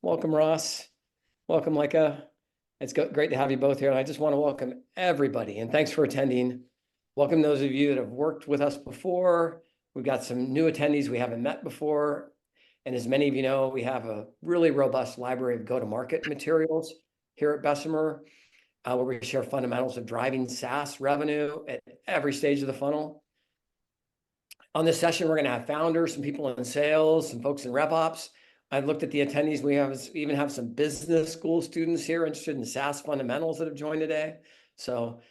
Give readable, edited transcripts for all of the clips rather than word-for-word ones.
Welcome, Ross. Welcome, Leica. It's great to have you both here. And I just want to welcome everybody and thanks for attending. Welcome those of you that have worked with us before. We've got some new attendees we haven't met before. And as many of you know, we have a really robust library of go-to-market materials here at Bessemer, where we share fundamentals of driving SaaS revenue at every stage of the funnel. On this session, we're going to have founders, some people in sales, some folks in rep ops. I've looked at the attendees. We even have some business school students here interested in SaaS fundamentals that have joined today. So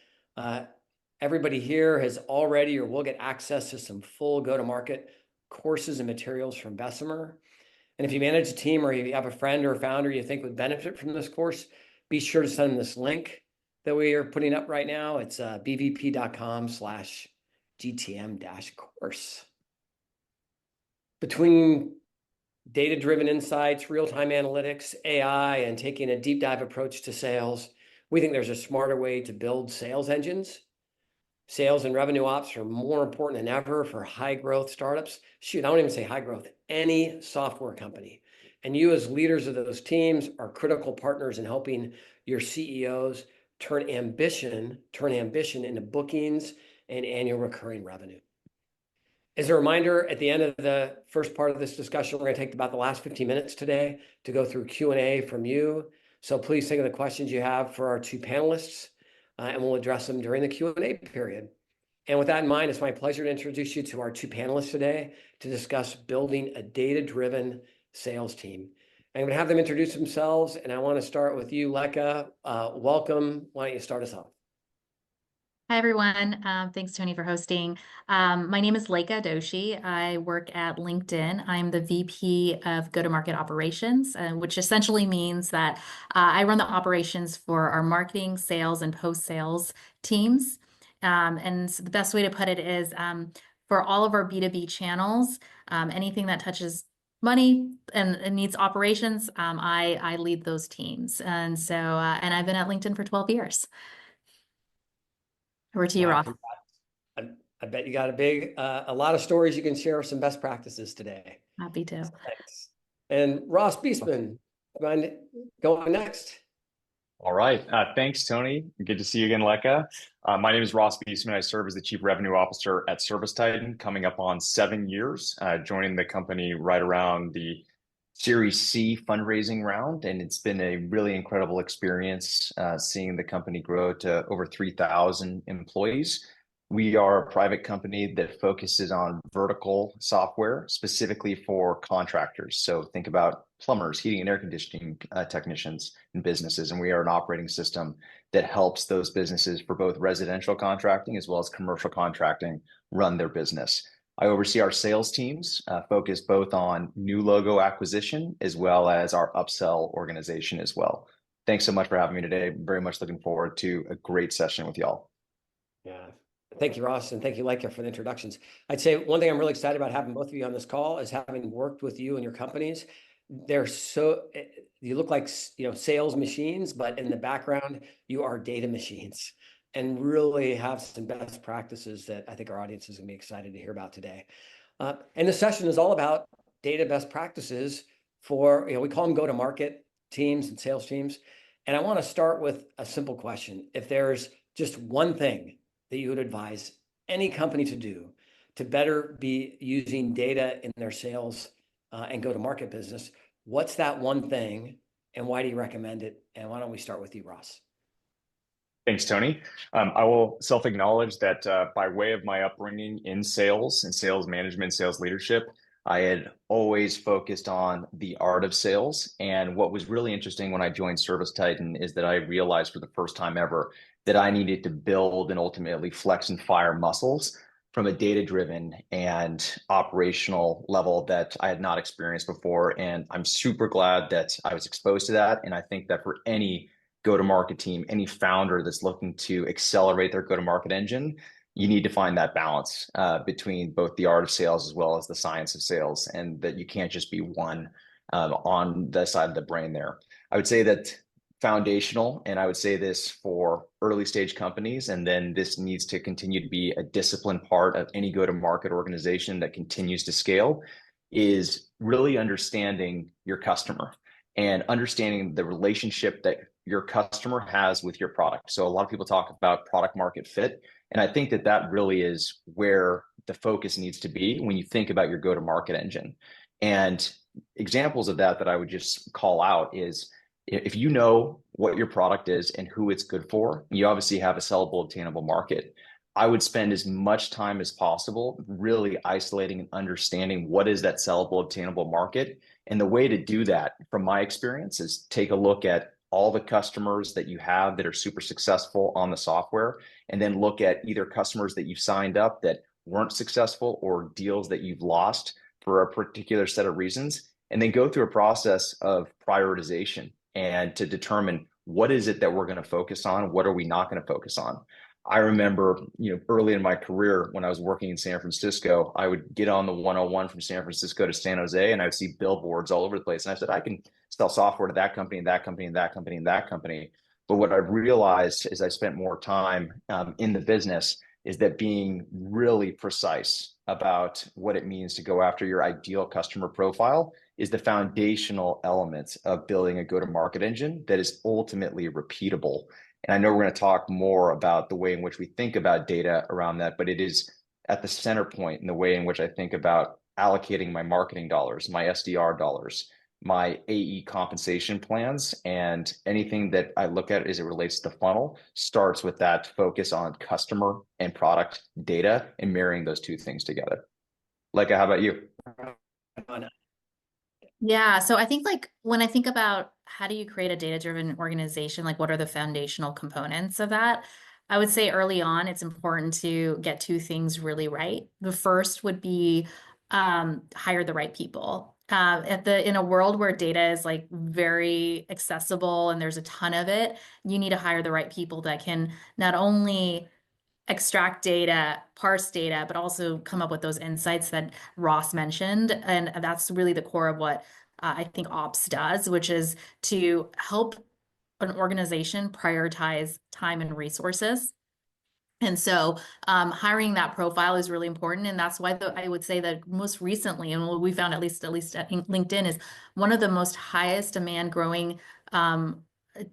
everybody here has already or will get access to some full go-to-market courses and materials from Bessemer. And if you manage a team or you have a friend or a founder you think would benefit from this course, be sure to send them this link that we are putting up right now. It's bvp.com/GTM-course. Between data-driven insights, real-time analytics, AI, and taking a deep dive approach to sales, we think there's a smarter way to build sales engines. Sales and revenue ops are more important than ever for high growth startups. Shoot, I don't even say high growth, any software company. And you as leaders of those teams are critical partners in helping your CEOs turn ambition into bookings and annual recurring revenue. As a reminder, at the end of the first part of this discussion, we're going to take about the last 15 minutes today to go through Q&A from you. So please think of the questions you have for our two panelists, and we'll address them during the Q&A period. And with that in mind, it's my pleasure to introduce you to our two panelists today to discuss building a data-driven sales team. I'm going to have them introduce themselves, and I want to start with you, Leica. Welcome. Why don't you start us off? Hi, everyone. Thanks, Tony, for hosting. My name is Leica Doshi. I work at LinkedIn. I'm the VP of Go-to-Market Operations, which essentially means that I run the operations for our marketing, sales, and post-sales teams. And so the best way to put it is for all of our B2B channels, anything that touches money and needs operations, I lead those teams. And so, and I've been at LinkedIn for 12 years. Over to you, Ross. I bet you got a lot of stories you can share, some best practices today. Happy to. Thanks. And Ross Beesman, mind going next? All right. Thanks, Tony. Good to see you again, Leica. My name is Ross Beesman. I serve as the Chief Revenue Officer at ServiceTitan, coming up on 7 years, joining the company right around the Series C fundraising round. And it's been a really incredible experience seeing the company grow to over 3,000 employees. We are a private company that focuses on vertical software, specifically for contractors. So think about plumbers, heating and air conditioning technicians and businesses. And we are an operating system that helps those businesses for both residential contracting as well as commercial contracting run their business. I oversee our sales teams, focus both on new logo acquisition as well as our upsell organization as well. Thanks so much for having me today. Very much looking forward to a great session with y'all. Yeah. Thank you, Ross, and thank you, Leica, for the introductions. I'd say one thing I'm really excited about having both of you on this call is having worked with you and your companies. You look like, sales machines, but in the background, you are data machines, and really have some best practices that I think our audience is going to be excited to hear about today. And the session is all about data best practices for, we call them go-to-market teams and sales teams. And I want to start with a simple question. If there's just one thing that you would advise any company to do to better be using data in their sales and go-to-market business, what's that one thing, and why do you recommend it? And why don't we start with you, Ross? Thanks, Tony. I will self-acknowledge that by way of my upbringing in sales and sales management, sales leadership, I had always focused on the art of sales. And what was really interesting when I joined ServiceTitan is that I realized for the first time ever that I needed to build and ultimately flex and fire muscles from a data-driven and operational level that I had not experienced before. And I'm super glad that I was exposed to that. And I think that for any go-to-market team, any founder that's looking to accelerate their go-to-market engine, you need to find that balance between both the art of sales as well as the science of sales, and that you can't just be one on the side of the brain there. I would say that foundational, and I would say this for early stage companies, and then this needs to continue to be a disciplined part of any go-to-market organization that continues to scale, is really understanding your customer and understanding the relationship that your customer has with your product. So a lot of people talk about product market fit. And I think that that really is where the focus needs to be when you think about your go-to-market engine. And examples of that I would just call out is if you know what your product is and who it's good for, you obviously have a sellable, obtainable market. I would spend as much time as possible really isolating and understanding what is that sellable, obtainable market. And the way to do that, from my experience, is take a look at all the customers that you have that are super successful on the software, and then look at either customers that you've signed up that weren't successful or deals that you've lost for a particular set of reasons, and then go through a process of prioritization and to determine what is it that we're going to focus on, what are we not going to focus on. I remember, early in my career when I was working in San Francisco, I would get on the 101 from San Francisco to San Jose, and I would see billboards all over the place. And I said, I can sell software to that company, and that company, and that company, and that company. But what I realized as I spent more time in the business is that being really precise about what it means to go after your ideal customer profile is the foundational element of building a go-to-market engine that is ultimately repeatable. And I know we're going to talk more about the way in which we think about data around that, but it is at the center point in the way in which I think about allocating my marketing dollars, my SDR dollars, my AE compensation plans, and anything that I look at as it relates to the funnel starts with that focus on customer and product data and marrying those two things together. Leica, how about you? Yeah, so I think like when I think about how do you create a data-driven organization, like what are the foundational components of that? I would say early on, it's important to get two things really right. The first would be hire the right people. In a world where data is like very accessible and there's a ton of it, you need to hire the right people that can not only extract data, parse data, but also come up with those insights that Ross mentioned. And that's really the core of what I think ops does, which is to help an organization prioritize time and resources. And so hiring that profile is really important. And that's why I would say that most recently, and what we found at least at LinkedIn, is one of the most highest demand growing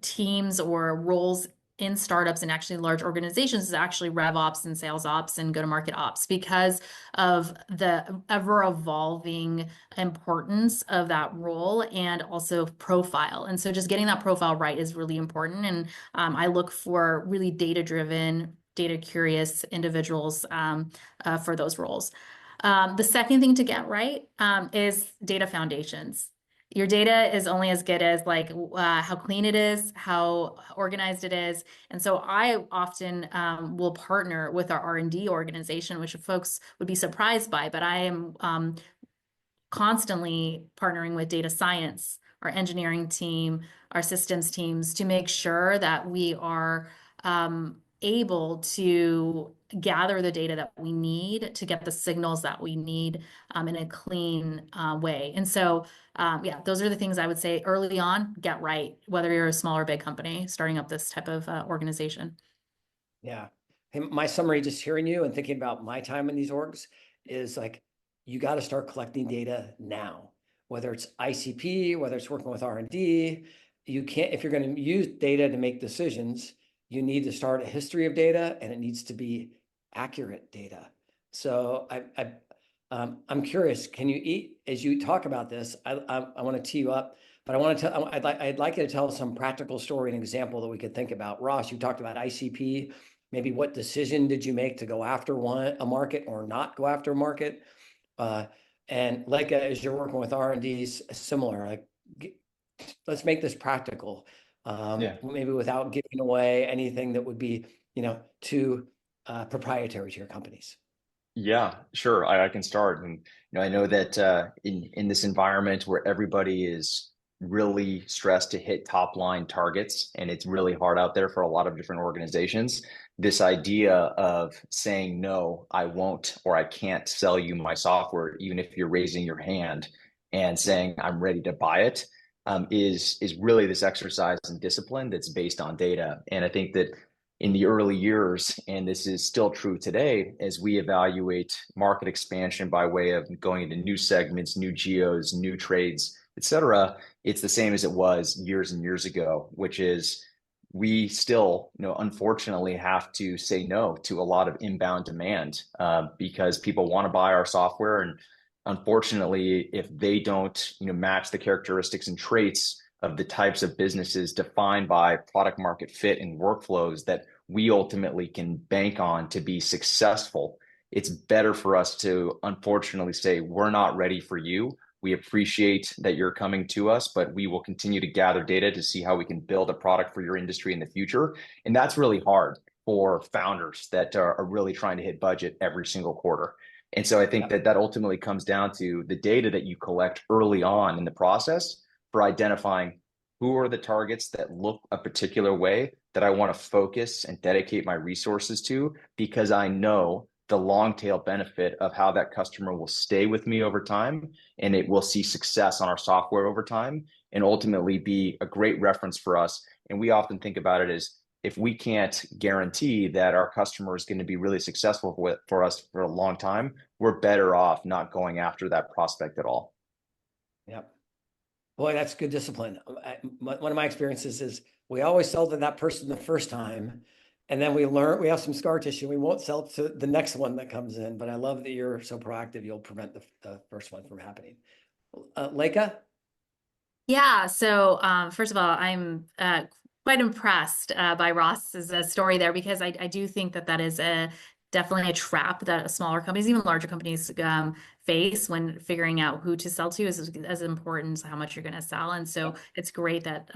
teams or roles in startups and actually large organizations is actually rev ops and sales ops and go-to-market ops, because of the ever evolving importance of that role and also profile. And so just getting that profile right is really important. And I look for really data-driven, data curious individuals for those roles. The second thing to get right is data foundations. Your data is only as good as like how clean it is, how organized it is. And so I often will partner with our R&D organization, which folks would be surprised by, but I am constantly partnering with data science, our engineering team, our systems teams, to make sure that we are able to gather the data that we need to get the signals that we need in a clean way. And so, yeah, those are the things I would say early on, get right, whether you're a small or big company starting up this type of organization. Yeah. Hey, my summary, just hearing you and thinking about my time in these orgs, is like, you got to start collecting data now, whether it's ICP, whether it's working with R&D. You can't, if you're going to use data to make decisions, you need to start a history of data, and it needs to be accurate data. So I'm curious, can you eat, as you talk about this, I want to tee you up, but I'd like you to tell some practical story and example that we could think about. Ross, you talked about ICP. Maybe what decision did you make to go after a market or not go after a market? And like as you're working with R&Ds, similar, like let's make this practical. Maybe without giving away anything that would be, too proprietary to your companies. Yeah, sure. I can start. And I know that in this environment where everybody is really stressed to hit top line targets, and it's really hard out there for a lot of different organizations, this idea of saying, no, I won't, or I can't sell you my software, even if you're raising your hand and saying, I'm ready to buy it, is really this exercise in discipline that's based on data. And I think that in the early years, and this is still true today, as we evaluate market expansion by way of going into new segments, new geos, new trades, etc., it's the same as it was years and years ago, which is we still, unfortunately have to say no to a lot of inbound demand because people want to buy our software. And unfortunately, if they don't, match the characteristics and traits of the types of businesses defined by product market fit and workflows that we ultimately can bank on to be successful, it's better for us to unfortunately say, we're not ready for you. We appreciate that you're coming to us, but we will continue to gather data to see how we can build a product for your industry in the future. And that's really hard for founders that are really trying to hit budget every single quarter. And so I think that ultimately comes down to the data that you collect early on in the process for identifying who are the targets that look a particular way that I want to focus and dedicate my resources to, because I know the long tail benefit of how that customer will stay with me over time, and it will see success on our software over time and ultimately be a great reference for us. And we often think about it as, if we can't guarantee that our customer is going to be really successful for us for a long time, we're better off not going after that prospect at all. Yep. Boy, that's good discipline. One of my experiences is we always sell to that person the first time, and then we have some scar tissue. We won't sell to the next one that comes in. But I love that you're so proactive. You'll prevent the first one from happening. Leica? Yeah. So first of all, I'm quite impressed by Ross's story there, because I do think that is definitely a trap that smaller companies, even larger companies, face when figuring out who to sell to is as important as how much you're going to sell. And so it's great that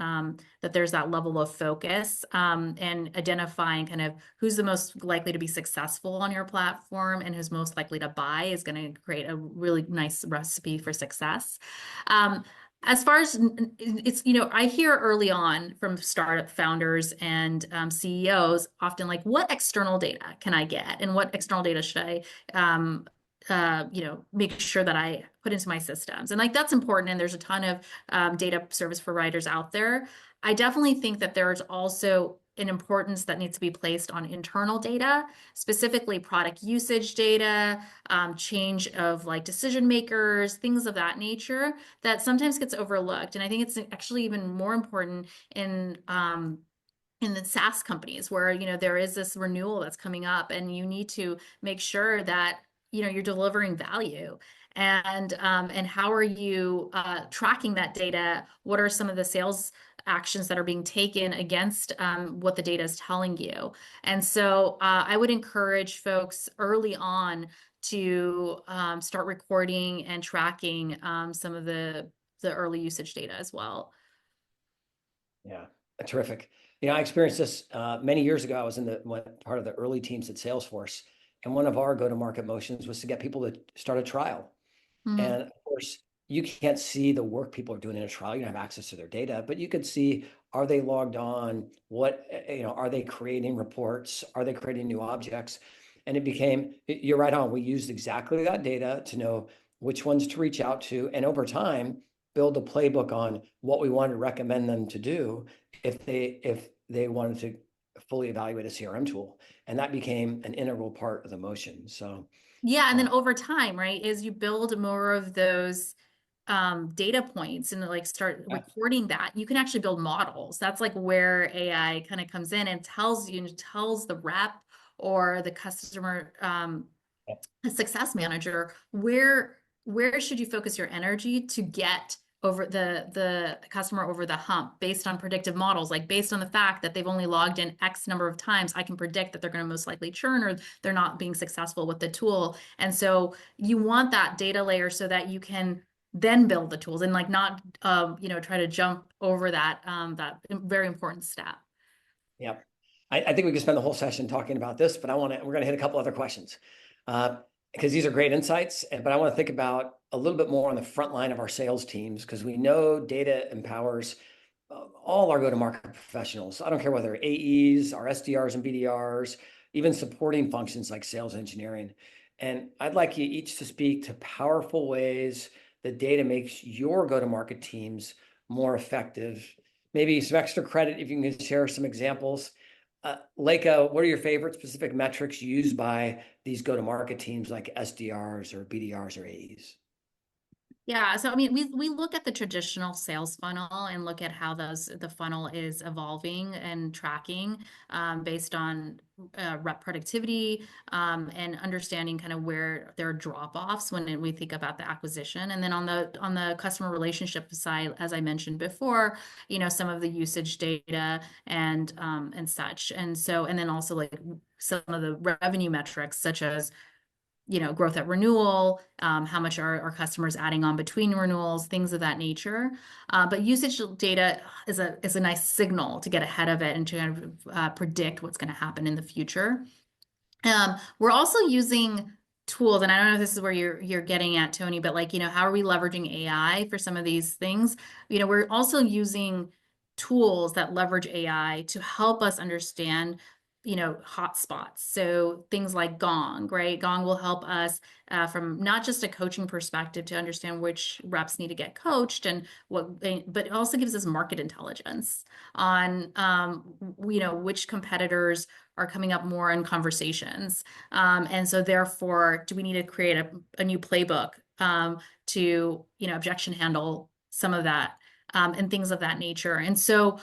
that there's that level of focus and identifying kind of who's the most likely to be successful on your platform and who's most likely to buy is going to create a really nice recipe for success. As far as it's, I hear early on from startup founders and CEOs often like, what external data can I get, and what external data should I, make sure that I put into my systems, and like that's important. And there's a ton of data service providers out there. I definitely think that there's also an importance that needs to be placed on internal data, specifically product usage data, change of like decision makers, things of that nature that sometimes gets overlooked. And I think it's actually even more important in the SaaS companies where, there is this renewal that's coming up and you need to make sure that, you're delivering value. And how are you tracking that data? What are some of the sales actions that are being taken against what the data is telling you? And so I would encourage folks early on to start recording and tracking some of the early usage data as well. Yeah, terrific. I experienced this many years ago. I was in part of the early teams at Salesforce, and one of our go-to-market motions was to get people to start a trial. And of course, you can't see the work people are doing in a trial. You don't have access to their data, but you could see, are they logged on? What, are they creating reports? Are they creating new objects? And you're right on. We used exactly that data to know which ones to reach out to. And over time, build a playbook on what we wanted to recommend them to do if they wanted to fully evaluate a CRM tool. And that became an integral part of the motion. So yeah, and then over time, right, as you build more of those data points and like start recording that, you can actually build models. That's like where AI kind of comes in and tells the rep or the customer success manager where should you focus your energy to get over the customer over the hump based on predictive models, like based on the fact that they've only logged in X number of times, I can predict that they're going to most likely churn or they're not being successful with the tool. And so you want that data layer so that you can then build the tools and like not try to jump over that very important step. Yep. I think we could spend the whole session talking about this, but we're going to hit a couple other questions because these are great insights. But I want to think about a little bit more on the front line of our sales teams, because we know data empowers all our go-to-market professionals. I don't care whether AEs, our SDRs and BDRs, even supporting functions like sales engineering. And I'd like you each to speak to powerful ways that data makes your go-to-market teams more effective. Maybe some extra credit if you can share some examples. Leica, what are your favorite specific metrics used by these go-to-market teams like SDRs or BDRs or AEs? Yeah, so I mean, we look at the traditional sales funnel and look at how the funnel is evolving and tracking based on rep productivity and understanding kind of where there are drop-offs when we think about the acquisition. And then on the customer relationship side, as I mentioned before, some of the usage data and such. And then also like some of the revenue metrics such as growth at renewal, how much are our customers adding on between renewals, things of that nature. But usage data is a nice signal to get ahead of it and to kind of predict what's going to happen in the future. We're also using tools, and I don't know if this is where you're getting at, Tony, but like, how are we leveraging AI for some of these things? We're also using tools that leverage AI to help us understand hotspots. So things like Gong, right? Gong will help us from not just a coaching perspective to understand which reps need to get coached and but it also gives us market intelligence on which competitors are coming up more in conversations. And so therefore, do we need to create a new playbook to objection handle some of that and things of that nature? And so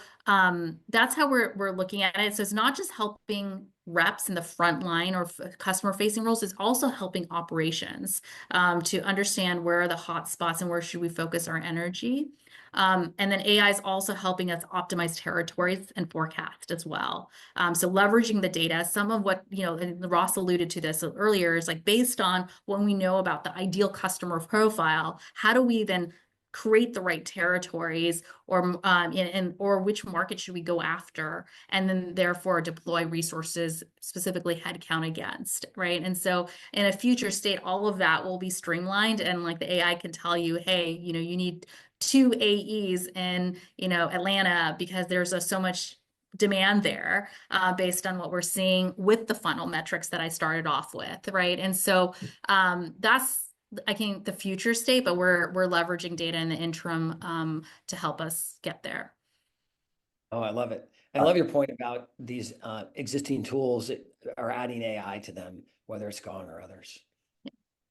that's how we're looking at it. So it's not just helping reps in the front line or customer facing roles, it's also helping operations to understand where are the hot spots and where should we focus our energy. And then AI is also helping us optimize territories and forecast as well. So leveraging the data, some of what, and Ross alluded to this earlier, is like based on what we know about the ideal customer profile, how do we then create the right territories or which market should we go after, and then therefore deploy resources, specifically headcount against, right? And so in a future state, all of that will be streamlined, and like the AI can tell you, hey, you need 2 AEs in Atlanta because there's so much demand there based on what we're seeing with the funnel metrics that I started off with, right? And so that's, I think, the future state, but we're leveraging data in the interim to help us get there. Oh, I love it. I love your point about these existing tools that are adding AI to them, whether it's Gong or others.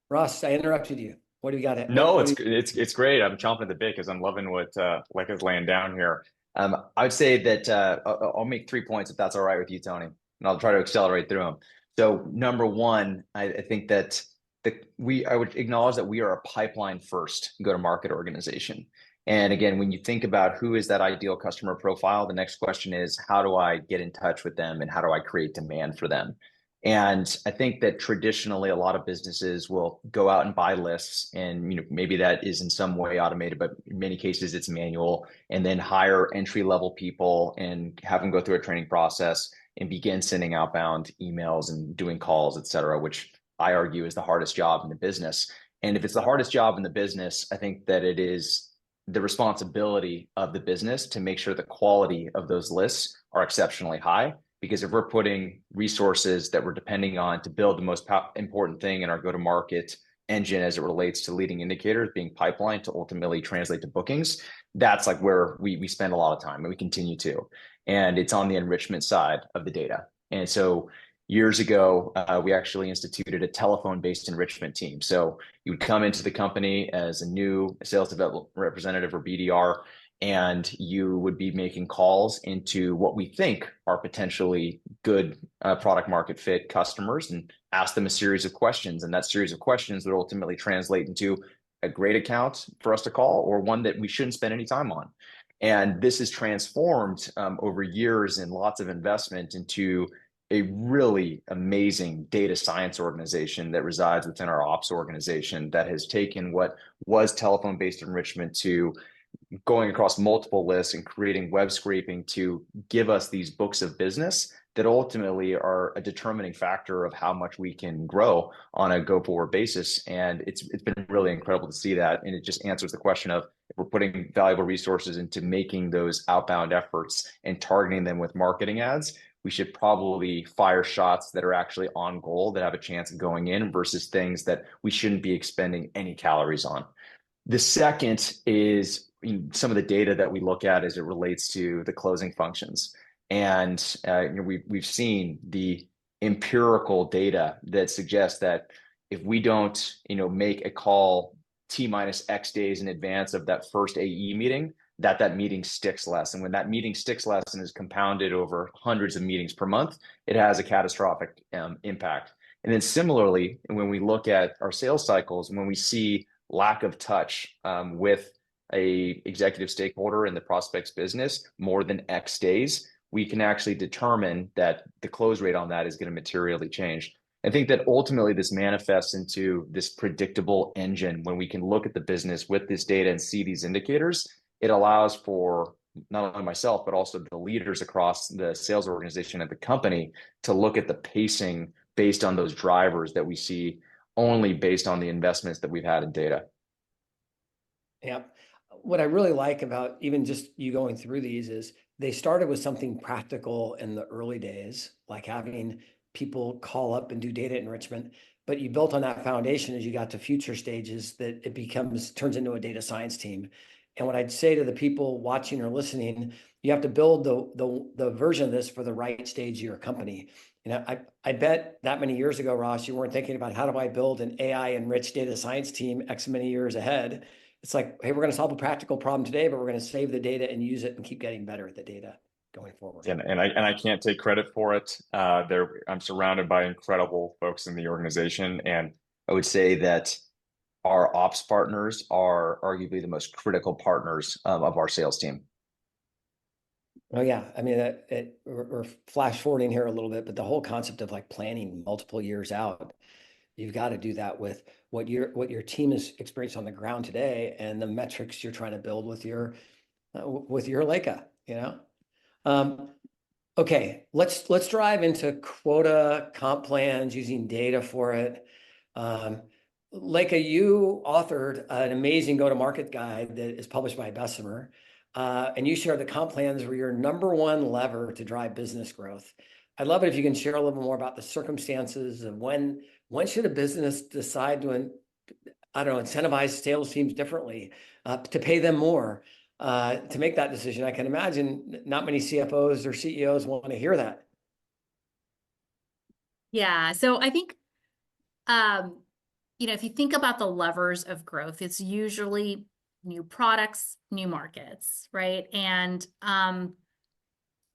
Ross, I interrupted you. What do we got? No, it's great. I'm chomping at the bit because I'm loving what Leica's laying down here. I would say that I'll make 3 points if that's all right with you, Tony, and I'll try to accelerate through them. So number one, I think that I would acknowledge that we are a pipeline first go-to-market organization. And again, when you think about who is that ideal customer profile, the next question is, how do I get in touch with them and how do I create demand for them? And I think that traditionally a lot of businesses will go out and buy lists, and maybe that is in some way automated, but in many cases it's manual, and then hire entry level people and have them go through a training process and begin sending outbound emails and doing calls, et cetera, which I argue is the hardest job in the business. And if it's the hardest job in the business, I think that it is the responsibility of the business to make sure the quality of those lists are exceptionally high. Because if we're putting resources that we're depending on to build the most important thing in our go-to-market engine as it relates to leading indicators being pipeline to ultimately translate to bookings, that's like where we spend a lot of time and we continue to. And it's on the enrichment side of the data. And so years ago, we actually instituted a telephone-based enrichment team. So you would come into the company as a new sales development representative or BDR, and you would be making calls into what we think are potentially good product market fit customers and ask them a series of questions. And that series of questions would ultimately translate into a great account for us to call or one that we shouldn't spend any time on. And this is transformed over years and lots of investment into a really amazing data science organization that resides within our ops organization that has taken what was telephone-based enrichment to going across multiple lists and creating web scraping to give us these books of business that ultimately are a determining factor of how much we can grow on a go-forward basis. And it's been really incredible to see that. And it just answers the question of if we're putting valuable resources into making those outbound efforts and targeting them with marketing ads, we should probably fire shots that are actually on goal that have a chance of going in versus things that we shouldn't be expending any calories on. The second is some of the data that we look at as it relates to the closing functions. And we've seen the empirical data that suggests that if we don't make a call T minus X days in advance of that first AE meeting, that meeting sticks less. And when that meeting sticks less and is compounded over hundreds of meetings per month, it has a catastrophic impact. And then similarly, when we look at our sales cycles, when we see lack of touch with a executive stakeholder in the prospect's business more than X days, we can actually determine that the close rate on that is going to materially change. I think that ultimately this manifests into this predictable engine. When we can look at the business with this data and see these indicators, it allows for not only myself, but also the leaders across the sales organization at the company to look at the pacing based on those drivers that we see only based on the investments that we've had in data. Yep. What I really like about even just you going through these is they started with something practical in the early days, like having people call up and do data enrichment, but you built on that foundation as you got to future stages that it turns into a data science team. And what I'd say to the people watching or listening, you have to build the version of this for the right stage of your company. You know, I bet that many years ago, Ross, you weren't thinking about how do I build an AI enriched data science team X many years ahead. It's like, hey, we're going to solve a practical problem today, but we're going to save the data and use it and keep getting better at the data going forward. And I can't take credit for it. I'm surrounded by incredible folks in the organization, and I would say that our ops partners are arguably the most critical partners of our sales team. Oh yeah, I mean, we're flash forwarding here a little bit, but the whole concept of like planning multiple years out, you've got to do that with what your team is experiencing on the ground today and the metrics you're trying to build with your Leica, you know. Okay, let's drive into quota comp plans using data for it. Leica, you authored an amazing go-to-market guide that is published by Bessemer, and you share the comp plans were your number one lever to drive business growth. I'd love it if you can share a little more about the circumstances of when should a business decide to, I don't know, incentivize sales teams differently, to pay them more, to make that decision. I can imagine not many CFOs or CEOs want to hear that. Yeah. So I think, if you think about the levers of growth, it's usually new products, new markets, right? And,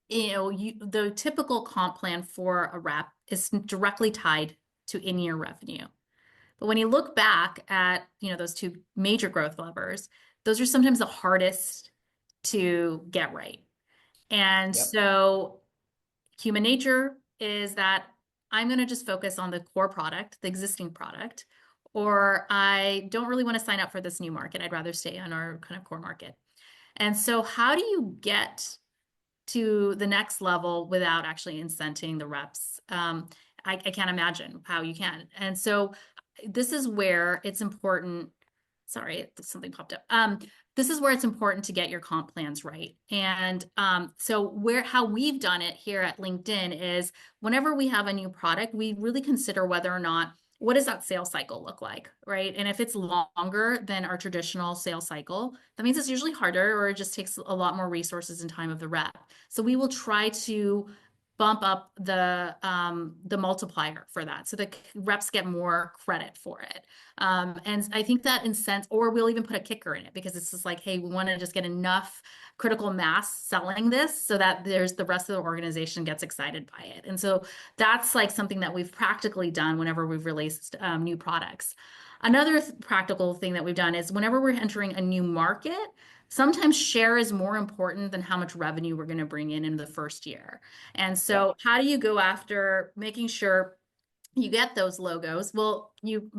the typical comp plan for a rep is directly tied to in-year revenue. But when you look back at, those two major growth levers, those are sometimes the hardest to get right. And Yep. so human nature is that I'm going to just focus on the core product, the existing product, or I don't really want to sign up for this new market. I'd rather stay on our kind of core market. And so how do you get to the next level without actually incenting the reps? I can't imagine how you can. And so this is where it's important. Sorry, something popped up. This is where it's important to get your comp plans right. And so how we've done it here at LinkedIn is whenever we have a new product, we really consider whether or not, what does that sales cycle look like, right? And if it's longer than our traditional sales cycle, that means it's usually harder or it just takes a lot more resources and time of the rep. So we will try to bump up the multiplier for that, so the reps get more credit for it. And I think that incents, or we'll even put a kicker in it because it's just like, hey, we want to just get enough critical mass selling this so that the rest of the organization gets excited by it. And so that's like something that we've practically done whenever we've released new products. Another practical thing that we've done is whenever we're entering a new market, sometimes share is more important than how much revenue we're going to bring in the first year. And so how do you go after making sure you get those logos? Well, you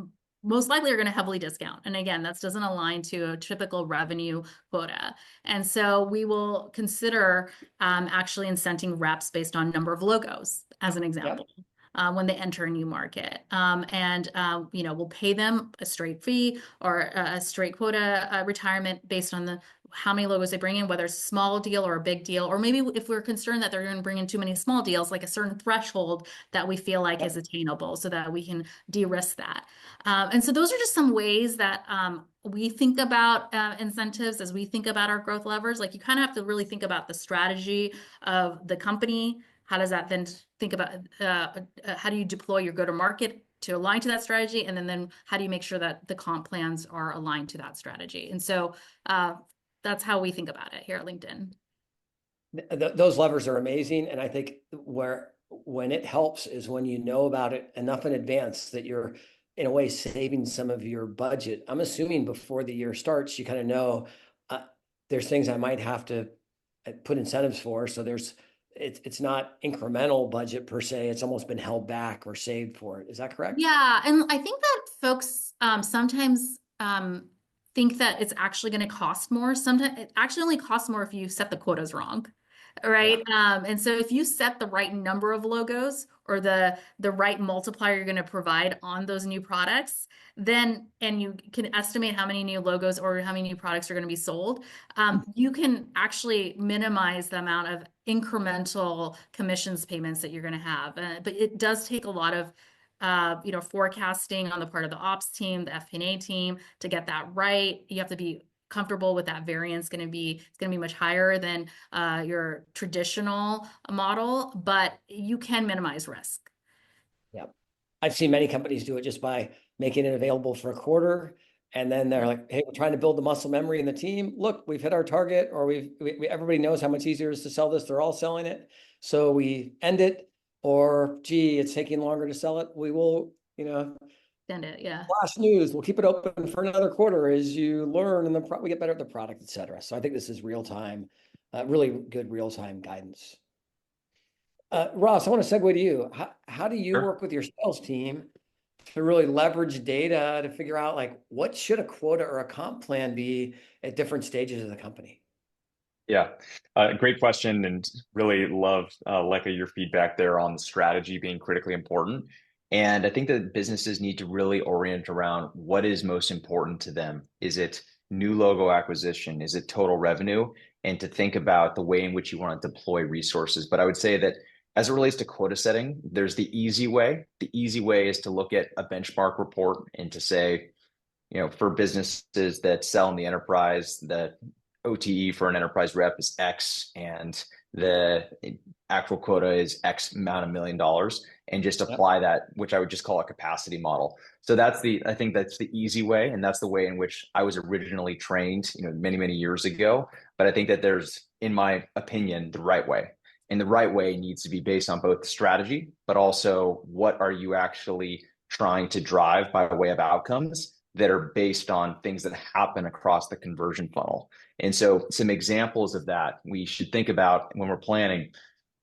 most likely are going to heavily discount. And again, that doesn't align to a typical revenue quota. And so we will consider actually incenting reps based on number of logos, as an example. Yep. When they enter a new market. We'll pay them a straight fee or a straight quota retirement based on how many logos they bring in, whether it's a small deal or a big deal, or maybe if we're concerned that they're going to bring in too many small deals, like a certain threshold that we feel like is attainable so that we can de-risk that. And so those are just some ways that we think about incentives as we think about our growth levers. Like you kind of have to really think about the strategy of the company. How does that then think about how do you deploy your go-to-market to align to that strategy, and then how do you make sure that the comp plans are aligned to that strategy? And so that's how we think about it here at LinkedIn. Those levers are amazing, and I think when it helps is when you know about it enough in advance that you're in a way saving some of your budget. I'm assuming before the year starts, you kind of know there's things I might have to put incentives for. So it's not incremental budget per se. It's almost been held back or saved for it. Is that correct? Yeah, and I think that folks sometimes think that it's actually going to cost more. Sometimes it actually only costs more if you set the quotas wrong, right? And so if you set the right number of logos or the right multiplier you're going to provide on those new products, then and you can estimate how many new logos or how many new products are going to be sold, you can actually minimize the amount of incremental commissions payments that you're going to have. But it does take a lot of forecasting on the part of the ops team, the FP&A team to get that right. You have to be comfortable with that variance. It's going to be much higher than your traditional model, but you can minimize risk. Yeah. I've seen many companies do it just by making it available for a quarter. And then they're like, hey, we're trying to build the muscle memory in the team. Look, we've hit our target, or everybody knows how much easier it is to sell this. They're all selling it. So we end it, or gee, it's taking longer to sell it. We will, End it, yeah. flash news. We'll keep it open for another quarter as you learn and we get better at the product, et cetera. So I think this is real time, really good real time guidance. Ross, I want to segue to you. How do you Sure. work with your sales team to really leverage data to figure out like what should a quota or a comp plan be at different stages of the company? Yeah, great question, and really love, Lekka, your feedback there on the strategy being critically important. And I think that businesses need to really orient around what is most important to them. Is it new logo acquisition? Is it total revenue? And to think about the way in which you want to deploy resources. But I would say that as it relates to quota setting, there's the easy way. The easy way is to look at a benchmark report and to say, for businesses that sell in the enterprise, the OTE for an enterprise rep is X, and the actual quota is X amount of $1 million, and just apply that, which I would just call a capacity model. So I think that's the easy way, and that's the way in which I was originally trained, many, many years ago. But I think that there's, in my opinion, the right way. And the right way needs to be based on both strategy, but also what are you actually trying to drive by way of outcomes that are based on things that happen across the conversion funnel. And so some examples of that we should think about when we're planning: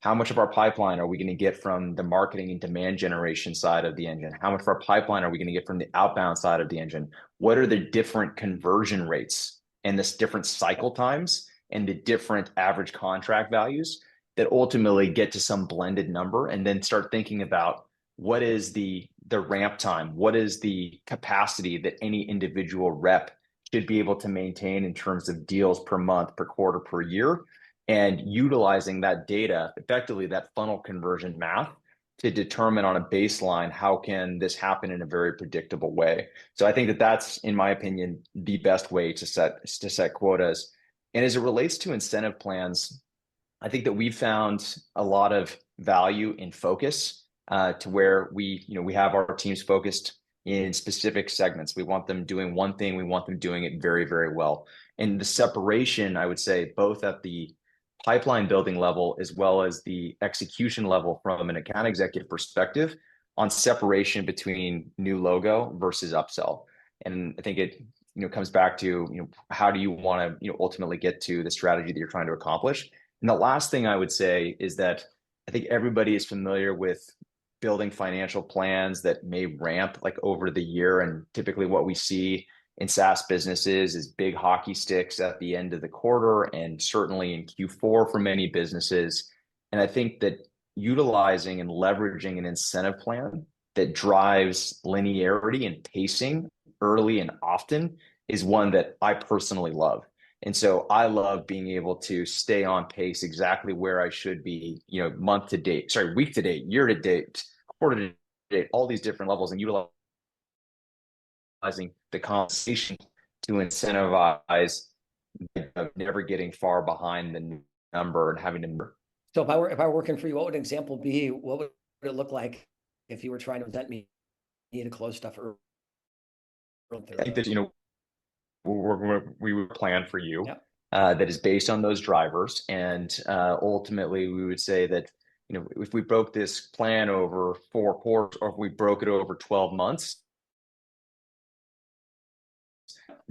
how much of our pipeline are we going to get from the marketing and demand generation side of the engine? How much of our pipeline are we going to get from the outbound side of the engine? What are the different conversion rates and this different cycle times and the different average contract values that ultimately get to some blended number? And then start thinking about what is the ramp time? What is the capacity that any individual rep should be able to maintain in terms of deals per month, per quarter, per year? And utilizing that data, effectively that funnel conversion math, to determine on a baseline, how can this happen in a very predictable way? So I think that that's, in my opinion, the best way to set quotas. And as it relates to incentive plans, I think that we've found a lot of value in focus, to where we have our teams focused in specific segments. We want them doing one thing. We want them doing it very, very well. And the separation, I would say, both at the pipeline building level as well as the execution level from an account executive perspective, on separation between new logo versus upsell. And I think it comes back to how do you want to ultimately get to the strategy that you're trying to accomplish. And the last thing I would say is that I think everybody is familiar with building financial plans that may ramp like over the year. And typically what we see in SaaS businesses is big hockey sticks at the end of the quarter, and certainly in Q4 for many businesses. And I think that utilizing and leveraging an incentive plan that drives linearity and pacing early and often is one that I personally love. And so I love being able to stay on pace exactly where I should be, week to date, year to date, quarter to date, all these different levels, and utilizing the compensation to incentivize never getting far behind the number and having to. So if I were working for you, what would an example be? What would it look like if you were trying to present me need to close stuff early. I think that, we would plan for you Yep. that is based on those drivers. And ultimately, we would say that, if we broke this plan over 4 quarters, or if we broke it over 12 months,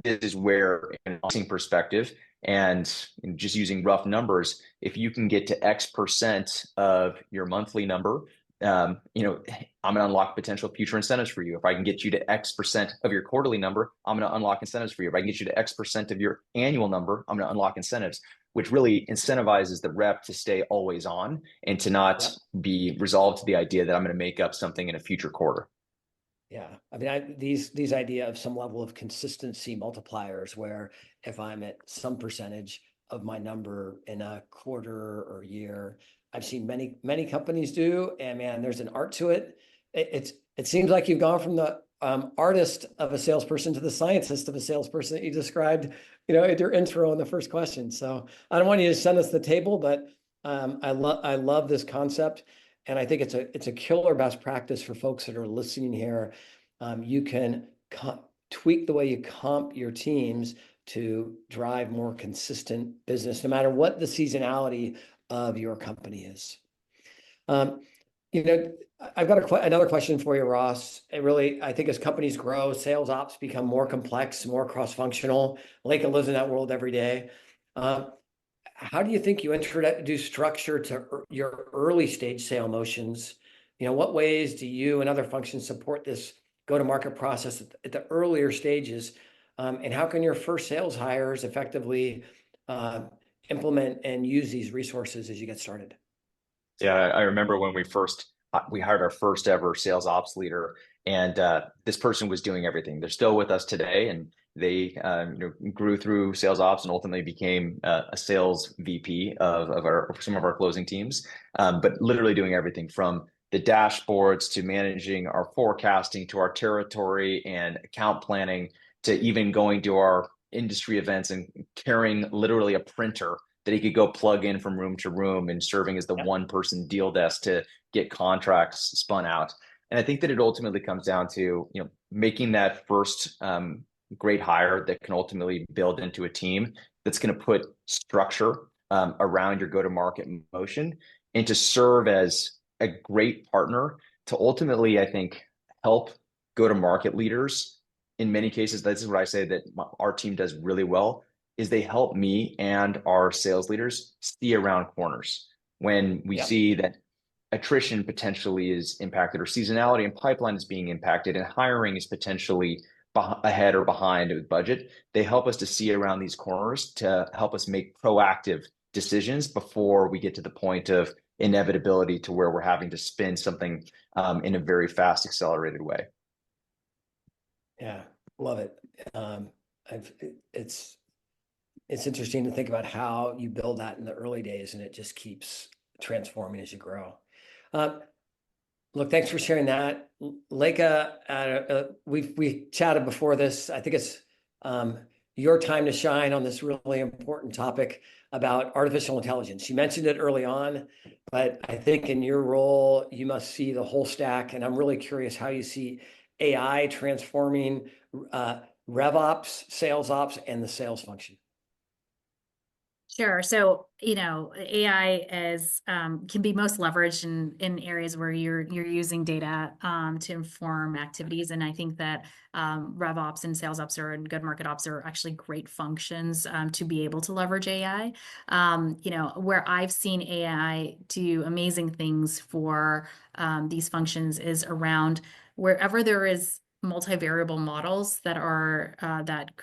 this is where, in an auditing perspective, and just using rough numbers, if you can get to X% of your monthly number, I'm going to unlock potential future incentives for you. If I can get you to X% of your quarterly number, I'm going to unlock incentives for you. If I can get you to X% of your annual number, I'm going to unlock incentives, which really incentivizes the rep to stay always on and to not be resolved to the idea that I'm going to make up something in a future quarter. Yeah, I mean, these idea of some level of consistency multipliers, where if I'm at some percentage of my number in a quarter or year, I've seen many companies do, and man, there's an art to it. It seems like you've gone from the artist of a salesperson to the scientist of a salesperson that you described, in your intro in the first question. So I don't want you to send us the table, but I love this concept. And I think it's a killer best practice for folks that are listening here. You can tweak the way you comp your teams to drive more consistent business, no matter what the seasonality of your company is. I've got another question for you, Ross. I think as companies grow, sales ops become more complex, more cross-functional. Leica lives in that world every day. How do you think you introduce structure to your early stage sale motions? What ways do you and other functions support this go-to-market process at the earlier stages? And how can your first sales hires effectively implement and use these resources as you get started? Yeah, I remember when we hired our first ever sales ops leader, and this person was doing everything. They're still with us today, and they grew through sales ops and ultimately became a sales VP of some of our closing teams. But literally doing everything from the dashboards to managing our forecasting to our territory and account planning to even going to our industry events and carrying literally a printer that he could go plug in from room to room and serving as the one person deal desk to get contracts spun out. And I think that it ultimately comes down to, making that first great hire that can ultimately build into a team that's going to put structure around your go-to-market motion and to serve as a great partner to ultimately, I think, help go-to-market leaders. In many cases, this is what I say that our team does really well, is they help me and our sales leaders see around corners. When we see that attrition potentially is impacted, or seasonality and pipeline is being impacted, and hiring is potentially ahead or behind with budget, they help us to see around these corners to help us make proactive decisions before we get to the point of inevitability to where we're having to spin something in a very fast, accelerated way. Yeah, love it. It's interesting to think about how you build that in the early days, and it just keeps transforming as you grow. Look, thanks for sharing that, Leica. We chatted before this. I think it's your time to shine on this really important topic about artificial intelligence. You mentioned it early on, but I think in your role, you must see the whole stack. And I'm really curious how you see AI transforming rev ops, sales ops, and the sales function. Sure. So, AI can be most leveraged in areas where you're using data to inform activities. And I think that rev ops and sales ops and good market ops are actually great functions to be able to leverage AI. Where I've seen AI do amazing things for these functions is around wherever there is multivariable models that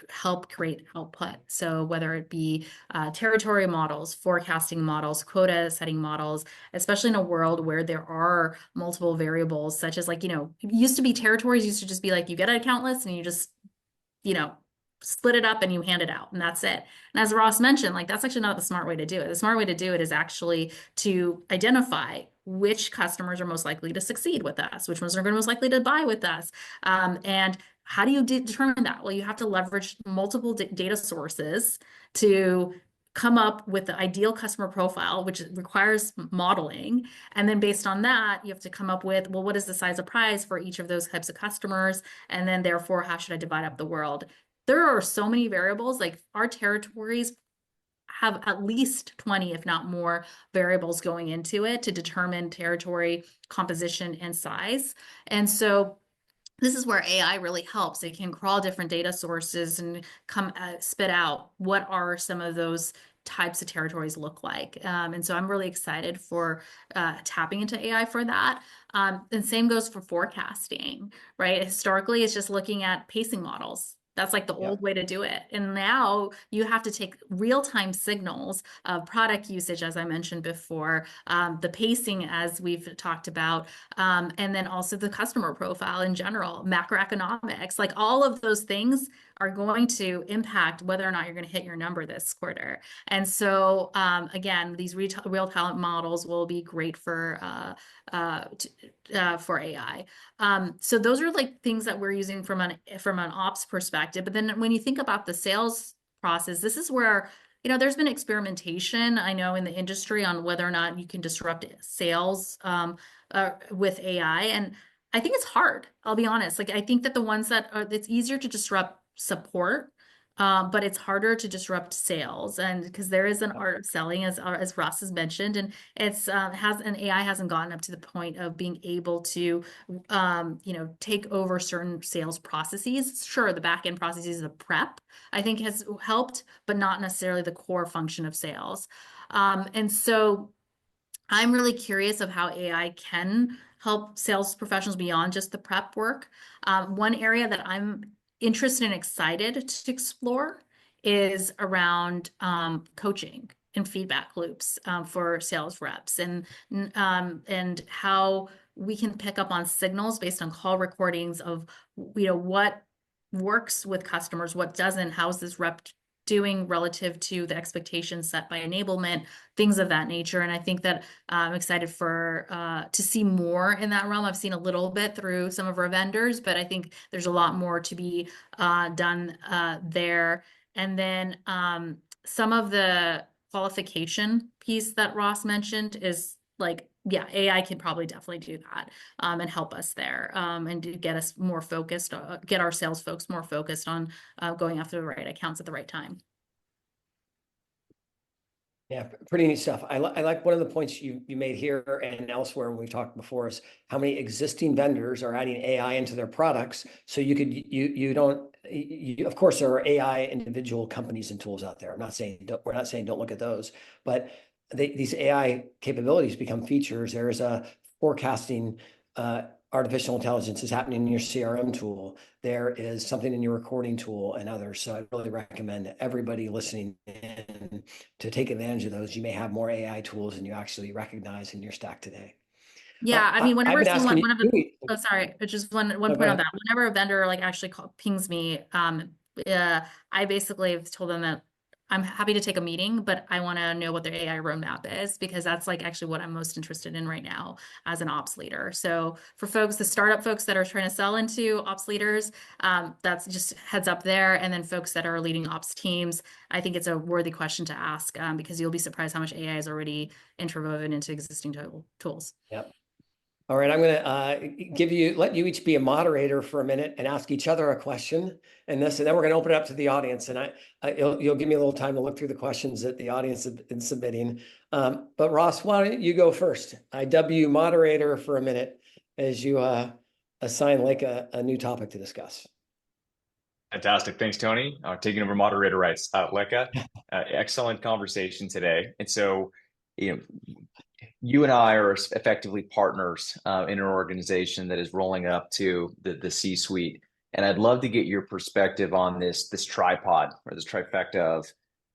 help create output. So whether it be territory models, forecasting models, quota setting models, especially in a world where there are multiple variables, such as used to be territories used to just be like, you get an account list and you just, split it up and you hand it out and that's it. And as Ross mentioned, that's actually not the smart way to do it. The smart way to do it is actually to identify which customers are most likely to succeed with us, which ones are most likely to buy with us. And how do you determine that? Well, you have to leverage multiple data sources to come up with the ideal customer profile, which requires modeling. And then based on that, you have to come up with, well, what is the size of prize for each of those types of customers? And then therefore, how should I divide up the world? There are so many variables, like our territories have at least 20, if not more, variables going into it to determine territory composition and size. And so this is where AI really helps. It can crawl different data sources and come spit out what are some of those types of territories look like. And so I'm really excited for tapping into AI for that. And same goes for forecasting, right? Historically, it's just looking at pacing models. That's like the old way to do it. And now you have to take real-time signals of product usage, as I mentioned before, the pacing, as we've talked about, and then also the customer profile in general, macroeconomics, like all of those things are going to impact whether or not you're going to hit your number this quarter. And so, again, these real talent models will be great for AI. So those are like things that we're using from an ops perspective. But then when you think about the sales process, this is where there's been experimentation, I know, in the industry on whether or not you can disrupt sales with AI. And I think it's hard, I'll be honest. Like, I think that the ones that it's easier to disrupt support, but it's harder to disrupt sales. And because there is an art of selling, as Ross has mentioned, and AI hasn't gotten up to the point of being able to, take over certain sales processes. Sure, the back end processes, the prep, I think has helped, but not necessarily the core function of sales. And so I'm really curious of how AI can help sales professionals beyond just the prep work. One area that I'm interested and excited to explore is around coaching and feedback loops for sales reps, and how we can pick up on signals based on call recordings of what works with customers, what doesn't, how's this rep doing relative to the expectations set by enablement, things of that nature. And I think that I'm excited to see more in that realm. I've seen a little bit through some of our vendors, but I think there's a lot more to be done there. And then some of the qualification piece that Ross mentioned is like, yeah, AI can probably definitely do that and help us there and to get us more focused, get our sales folks more focused on going after the right accounts at the right time. Yeah, pretty neat stuff. I like one of the points you made here and elsewhere when we talked before is how many existing vendors are adding AI into their products. So of course there are AI individual companies and tools out there. We're not saying don't look at those, but these AI capabilities become features. There's a forecasting artificial intelligence is happening in your CRM tool. There is something in your recording tool and others. So I really recommend everybody listening in to take advantage of those. You may have more AI tools than you actually recognize in your stack today. Yeah, I mean, whenever I've been asking one of the, you. oh, sorry, just one No, point go on ahead. that. Whenever a vendor like actually pings me, I basically have told them that I'm happy to take a meeting, but I want to know what their AI roadmap is, because that's like actually what I'm most interested in right now as an ops leader. So for folks, the startup folks that are trying to sell into ops leaders, that's just heads up there. And then folks that are leading ops teams, I think it's a worthy question to ask because you'll be surprised how much AI is already interwoven into existing tools. Yep. All right, I'm going to let you each be a moderator for a minute and ask each other a question, and then we're going to open it up to the audience. And you'll give me a little time to look through the questions that the audience has been submitting. But Ross, why don't you go first? I dub you moderator for a minute as you assign like a new topic to discuss. Fantastic. Thanks, Tony. Taking over moderator rights. Lekka, excellent conversation today. And so, you and I are effectively partners in an organization that is rolling up to the C-suite. And I'd love to get your perspective on this tripod or this trifecta of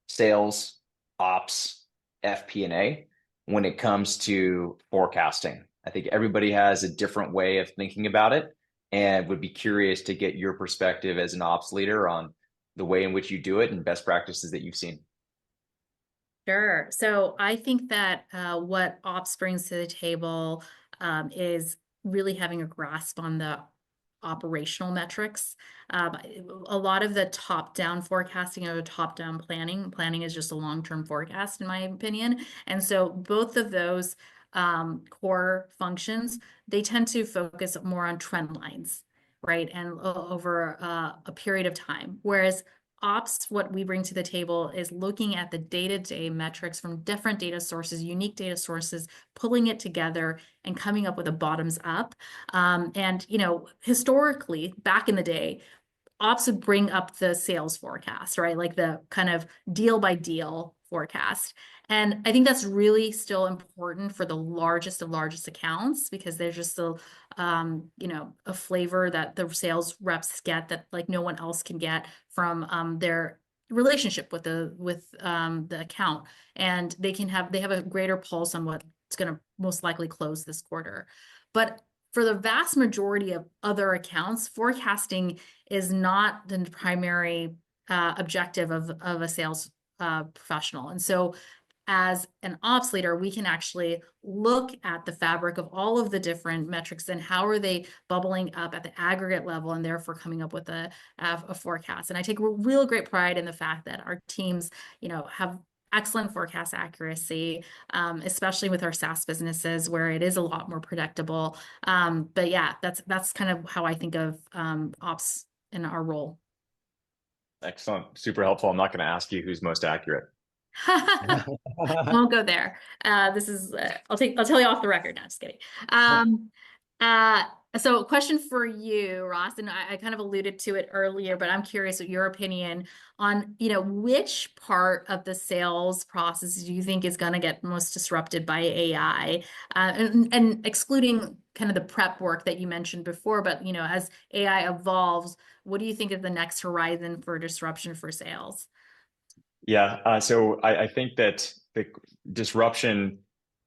sales, ops, FP&A when it comes to forecasting. I think everybody has a different way of thinking about it, and would be curious to get your perspective as an ops leader on the way in which you do it and best practices that you've seen. Sure. So I think that what ops brings to the table is really having a grasp on the operational metrics. A lot of the top-down forecasting or top-down planning is just a long-term forecast, in my opinion. And so both of those core functions, they tend to focus more on trend lines, right? And over a period of time. Whereas ops, what we bring to the table is looking at the day-to-day metrics from different data sources, unique data sources, pulling it together and coming up with a bottoms up. And, you know, historically, back in the day, ops would bring up the sales forecast, right? Like the kind of deal by deal forecast. And I think that's really still important for the largest of largest accounts, because there's just still, you know, a flavor that the sales reps get that like no one else can get from their relationship with the account. And they have a greater pulse on what's going to most likely close this quarter. But for the vast majority of other accounts, forecasting is not the primary objective of a sales professional. And so as an ops leader, we can actually look at the fabric of all of the different metrics and how are they bubbling up at the aggregate level, and therefore coming up with a forecast. And I take real great pride in the fact that our teams, you know, have excellent forecast accuracy, especially with our SaaS businesses where it is a lot more predictable. But yeah, that's kind of how I think of ops in our role. Excellent. Super helpful. I'm not going to ask you who's most accurate. Won't go there. This is I'll tell you off the record. No, just kidding. Um, uh, so question for you, Ross, and I kind of alluded to it earlier, but I'm curious what your opinion on, you know, which part of the sales process do you think is going to get most disrupted by AI? And excluding kind of the prep work that you mentioned before, but, you know, as AI evolves, what do you think of the next horizon for disruption for sales? Yeah, so I think that the disruption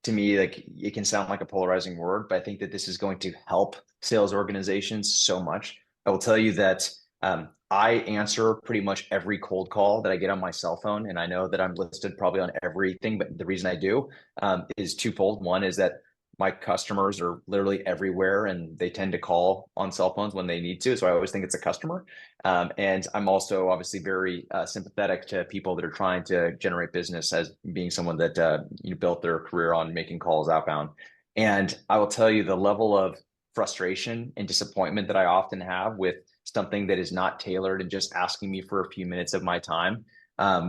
to me, like it can sound like a polarizing word, but I think that this is going to help sales organizations so much. I will tell you that I answer pretty much every cold call that I get on my cell phone, and I know that I'm listed probably on everything, but the reason I do is twofold. One is that my customers are literally everywhere, and they tend to call on cell phones when they need to, so I always think it's a customer. And I'm also obviously very sympathetic to people that are trying to generate business, as being someone that built their career on making calls outbound. And I will tell you the level of frustration and disappointment that I often have with something that is not tailored and just asking me for a few minutes of my time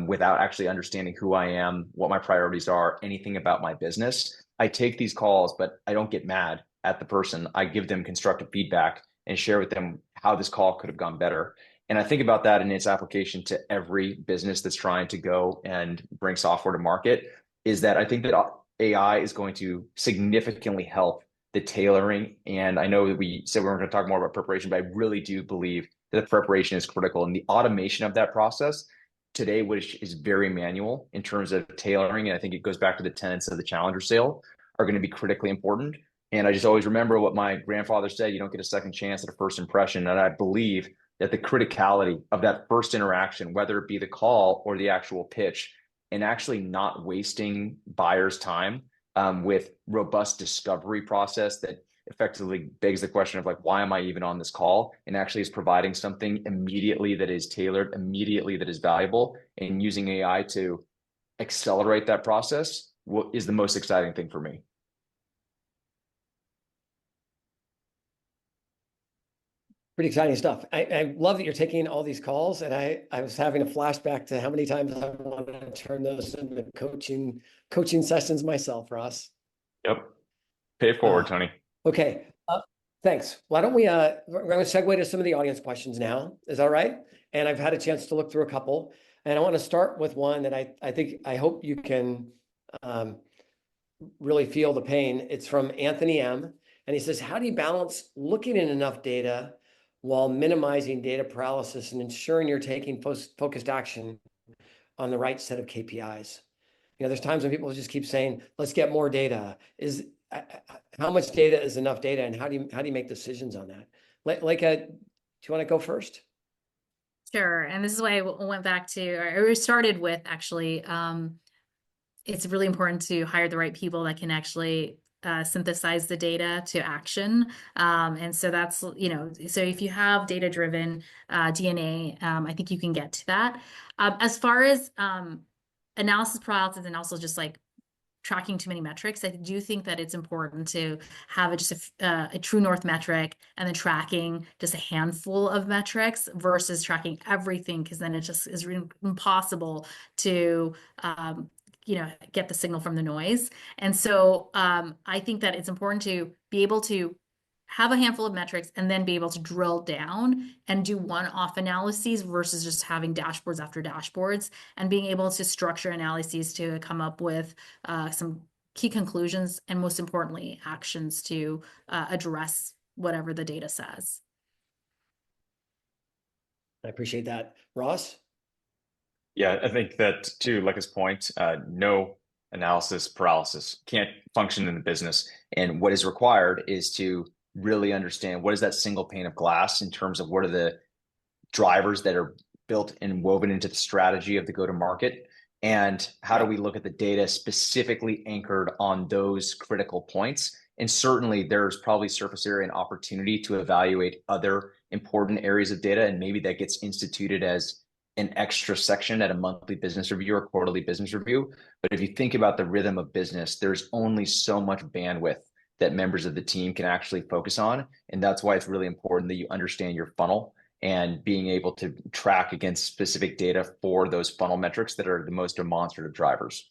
without actually understanding who I am, what my priorities are, anything about my business. I take these calls, but I don't get mad at the person. I give them constructive feedback and share with them how this call could have gone better. And I think about that in its application to every business that's trying to go and bring software to market, is that I think that AI is going to significantly help the tailoring. And I know that we said we weren't going to talk more about preparation, but I really do believe that the preparation is critical, and the automation of that process today, which is very manual in terms of tailoring. And I think it goes back to the tenets of the challenger sale, are going to be critically important. And I just always remember what my grandfather said: you don't get a second chance at a first impression. And I believe that the criticality of that first interaction, whether it be the call or the actual pitch, and actually not wasting buyers' time with robust discovery process that effectively begs the question of like, why am I even on this call? And actually is providing something immediately that is tailored, immediately that is valuable, and using AI to accelerate that process is the most exciting thing for me. Pretty exciting stuff. I love that you're taking all these calls, and I was having a flashback to how many times I wanted to turn those into coaching sessions myself, Ross. Yep. Pay it forward, Tony. Okay. Thanks. Why don't we're going to segue to some of the audience questions now. Is that all right? And I've had a chance to look through a couple, and I want to start with one that I hope you can really feel the pain. It's from Anthony M. And he says, how do you balance looking at enough data while minimizing data paralysis and ensuring you're taking focused action on the right set of KPIs? You know, there's times when people just keep saying, let's get more data. How much data is enough data, and how do you make decisions on that? Do you want to go first? Sure. And this is why I went back to, or we started with actually, it's really important to hire the right people that can actually synthesize the data to action. And so that's, so if you have data-driven DNA, I think you can get to that. As far as analysis paralysis and also just like tracking too many metrics, I do think that it's important to have just a true north metric and then tracking just a handful of metrics versus tracking everything, because then it just is impossible to get the signal from the noise. And so I think that it's important to be able to have a handful of metrics and then be able to drill down and do one-off analyses versus just having dashboards after dashboards, and being able to structure analyses to come up with some key conclusions and, most importantly, actions to address whatever the data says. I appreciate that. Ross? Yeah, I think that to Lekka's point, no analysis paralysis can't function in the business. And what is required is to really understand what is that single pane of glass in terms of what are the drivers that are built and woven into the strategy of the go-to-market, and how do we look at the data specifically anchored on those critical points. And certainly there's probably surface area and opportunity to evaluate other important areas of data, and maybe that gets instituted as an extra section at a monthly business review or quarterly business review. But if you think about the rhythm of business, there's only so much bandwidth that members of the team can actually focus on. And that's why it's really important that you understand your funnel and being able to track against specific data for those funnel metrics that are the most demonstrative drivers.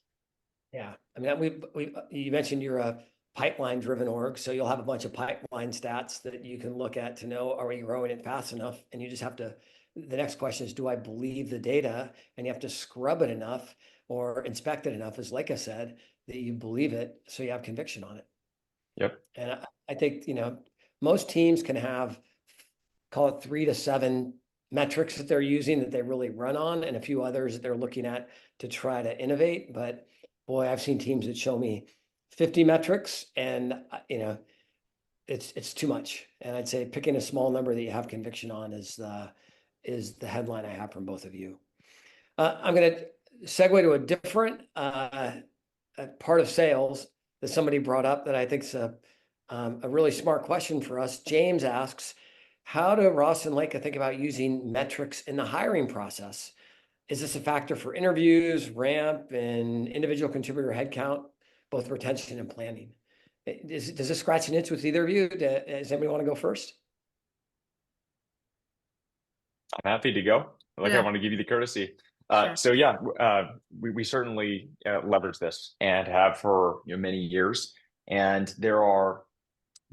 Yeah, I mean, you mentioned you're a pipeline-driven org, so you'll have a bunch of pipeline stats that you can look at to know, are we growing it fast enough? And you just have to, the next question is, do I believe the data? And you have to scrub it enough or inspect it enough, as Leica said, that you believe it, so you have conviction on it. Yep. And I think, most teams can have, call it 3 to 7 metrics that they're using that they really run on, and a few others that they're looking at to try to innovate. But boy, I've seen teams that show me 50 metrics, and it's too much. And I'd say picking a small number that you have conviction on is the headline I have from both of you. I'm going to segue to a different part of sales that somebody brought up that I think is a really smart question for us. James asks, how do Ross and Leica think about using metrics in the hiring process? Is this a factor for interviews, ramp, and individual contributor headcount, both retention and planning? Does this scratch an itch with either of you? Does anybody want to go first? I'm happy to go. I want to give you the courtesy. Sure. So yeah, we certainly leverage this and have for many years. And there are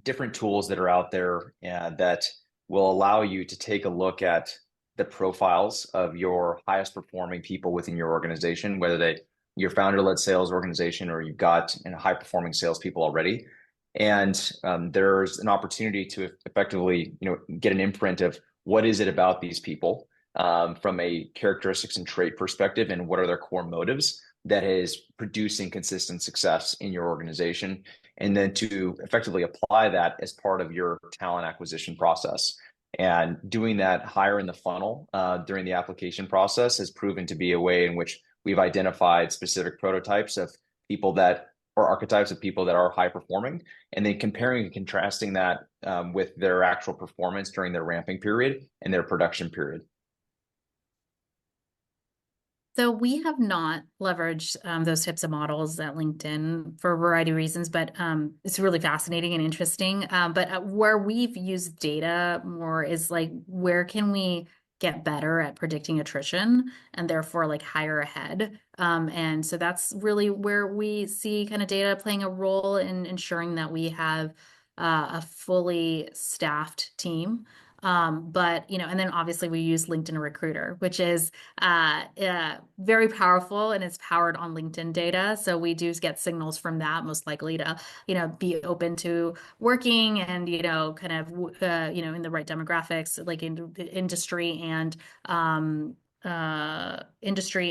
different tools that are out there that will allow you to take a look at the profiles of your highest performing people within your organization, whether you're founder-led sales organization or you've got high performing salespeople already. And there's an opportunity to effectively, get an imprint of what is it about these people from a characteristics and trait perspective, and what are their core motives that is producing consistent success in your organization, and then to effectively apply that as part of your talent acquisition process. And doing that higher in the funnel during the application process has proven to be a way in which we've identified specific prototypes of people or archetypes of people that are high performing, and then comparing and contrasting that with their actual performance during their ramping period and their production period. So we have not leveraged those types of models at LinkedIn for a variety of reasons, but it's really fascinating and interesting. But where we've used data more is like, where can we get better at predicting attrition and therefore like hire ahead? And so that's really where we see kind of data playing a role in ensuring that we have a fully staffed team. But, and then obviously we use LinkedIn Recruiter, which is very powerful, and it's powered on LinkedIn data. So we do get signals from that, most likely to, be open to working and, kind of, in the right demographics, like in industry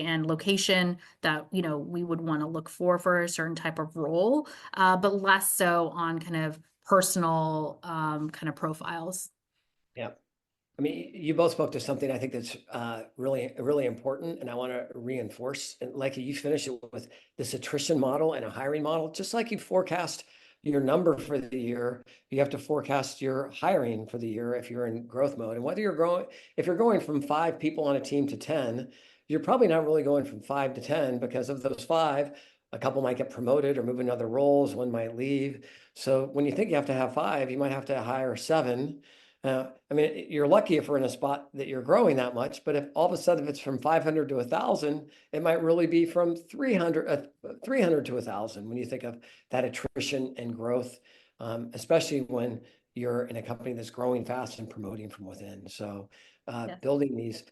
and location that, we would want to look for a certain type of role, but less so on kind of personal kind of profiles. Yeah. I mean, you both spoke to something I think that's really, really important, and I want to reinforce. And like you finished it with this attrition model and a hiring model, just like you forecast your number for the year, you have to forecast your hiring for the year if you're in growth mode. And whether if you're going from 5 people on a team to 10, you're probably not really going from 5 to 10, because of those 5, a couple might get promoted or move into other roles, one might leave. So when you think you have to have 5, you might have to hire 7. I mean, you're lucky if we're in a spot that you're growing that much, but if all of a sudden if it's from 500 to 1,000, it might really be from 300 to 1,000 when you think of that attrition and growth, especially when you're in a company that's growing fast and promoting from within. So building these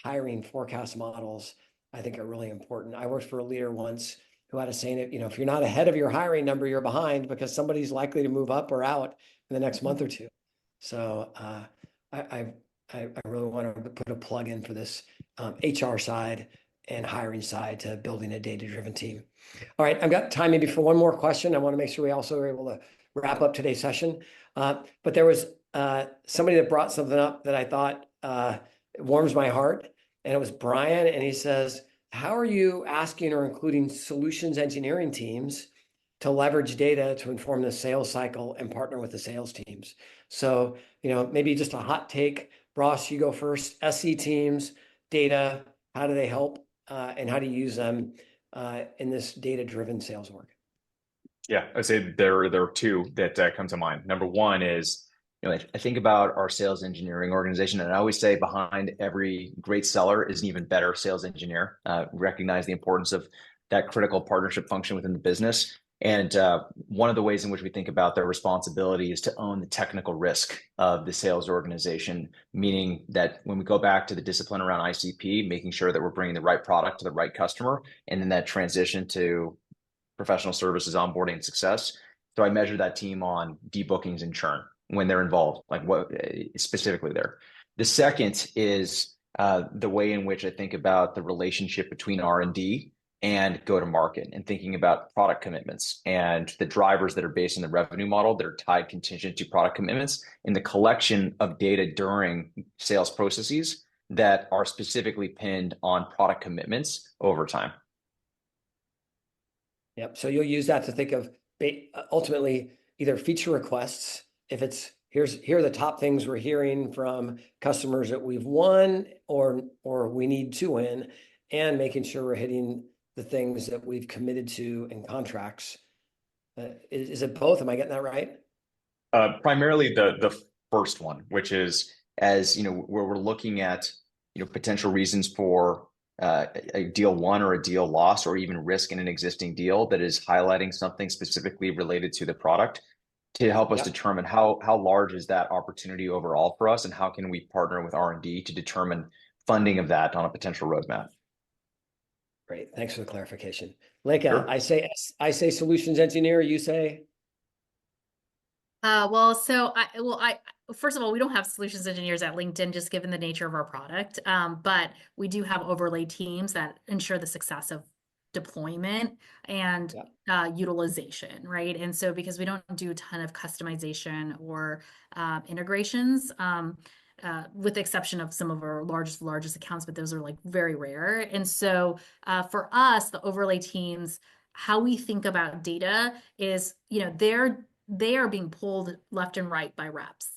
hiring forecast models, I think, are really important. I worked for a leader once who had a saying that, if you're not ahead of your hiring number, you're behind, because somebody's likely to move up or out in the next month or two. So I really want to put a plug in for this HR side and hiring side to building a data-driven team. All right, I've got time maybe for one more question. I want to make sure we also are able to wrap up today's session. But there was somebody that brought something up that I thought warms my heart, and it was Brian, and he says, how are you asking or including solutions engineering teams to leverage data to inform the sales cycle and partner with the sales teams? So, maybe just a hot take. Ross, you go first. SE teams, data, how do they help, and how do you use them in this data-driven sales work? Yeah, I'd say there are 2 that come to mind. Number one is, I think about our sales engineering organization, and I always say behind every great seller is an even better sales engineer. Recognize the importance of that critical partnership function within the business. And one of the ways in which we think about their responsibility is to own the technical risk of the sales organization, meaning that when we go back to the discipline around ICP, making sure that we're bringing the right product to the right customer, and then that transition to professional services onboarding and success. So I measure that team on debookings and churn when they're involved, like what specifically there. The second is the way in which I think about the relationship between R&D and go to market, and thinking about product commitments and the drivers that are based in the revenue model that are tied contingent to product commitments, and the collection of data during sales processes that are specifically pinned on product commitments over time. Yep. So you'll use that to think of ultimately either feature requests, if it's here are the top things we're hearing from customers that we've won or we need to win, and making sure we're hitting the things that we've committed to in contracts. Is it both? Am I getting that right? Primarily the first one, which is, as where we're looking at potential reasons for a deal won or a deal lost, or even risk in an existing deal that is highlighting something specifically related to the product, to help us determine how large is that opportunity overall for us, and how can we partner with R&D to determine funding of that on a potential roadmap. Great. Thanks for the clarification. Leica, Sure. I say solutions engineer, you say? First of all, we don't have solutions engineers at LinkedIn, just given the nature of our product. But we do have overlay teams that ensure the success of deployment and utilization, right? And so because we don't do a ton of customization or integrations, with the exception of some of our largest accounts, but those are like very rare. And so for us, the overlay teams, how we think about data is, they are being pulled left and right by reps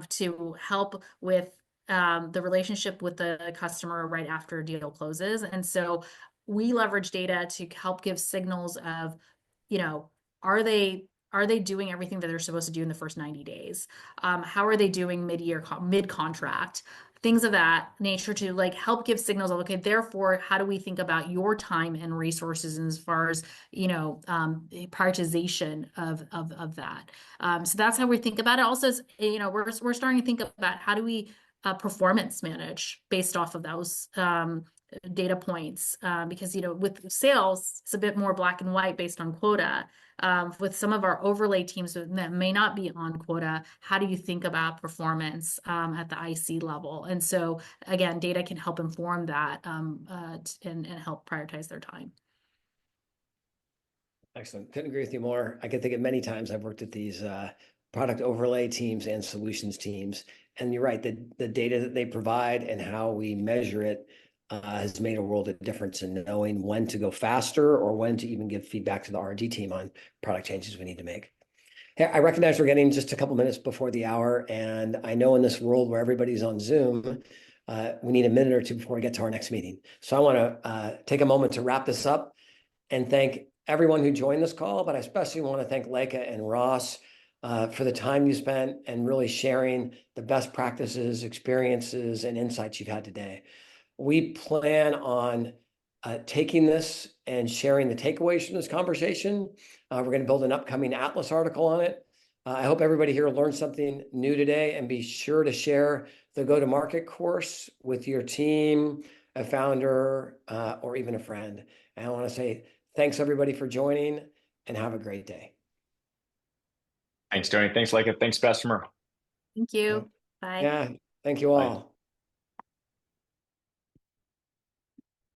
to help with the relationship with the customer right after a deal closes. And so we leverage data to help give signals of, are they doing everything that they're supposed to do in the first 90 days? How are they doing mid-contract? Things of that nature, to like help give signals of, okay, therefore, how do we think about your time and resources as far as, prioritization of that. So that's how we think about it. Also, we're starting to think about how do we performance manage based off of those data points, because with sales it's a bit more black and white based on quota. With some of our overlay teams that may not be on quota, how do you think about performance at the IC level? And so again, data can help inform that and help prioritize their time. Excellent. Couldn't agree with you more. I can think of many times I've worked at these product overlay teams and solutions teams, and you're right, the data that they provide and how we measure it has made a world of difference in knowing when to go faster or when to even give feedback to the R&D team on product changes we need to make. Hey, I recognize we're getting just a couple minutes before the hour, and I know in this world where everybody's on Zoom, we need a minute or two before we get to our next meeting. So I want to take a moment to wrap this up and thank everyone who joined this call, but I especially want to thank Leica and Ross for the time you spent and really sharing the best practices, experiences, and insights you've had today. We plan on taking this and sharing the takeaways from this conversation. We're going to build an upcoming Atlas article on it. I hope everybody here learned something new today, and be sure to share the go-to-market course with your team, a founder, or even a friend. And I want to say thanks everybody for joining, and have a great day. Thanks, Tony. Thanks, Leica. Thanks, Bessemer. Thank you. Bye. Yeah, thank you Bye. all.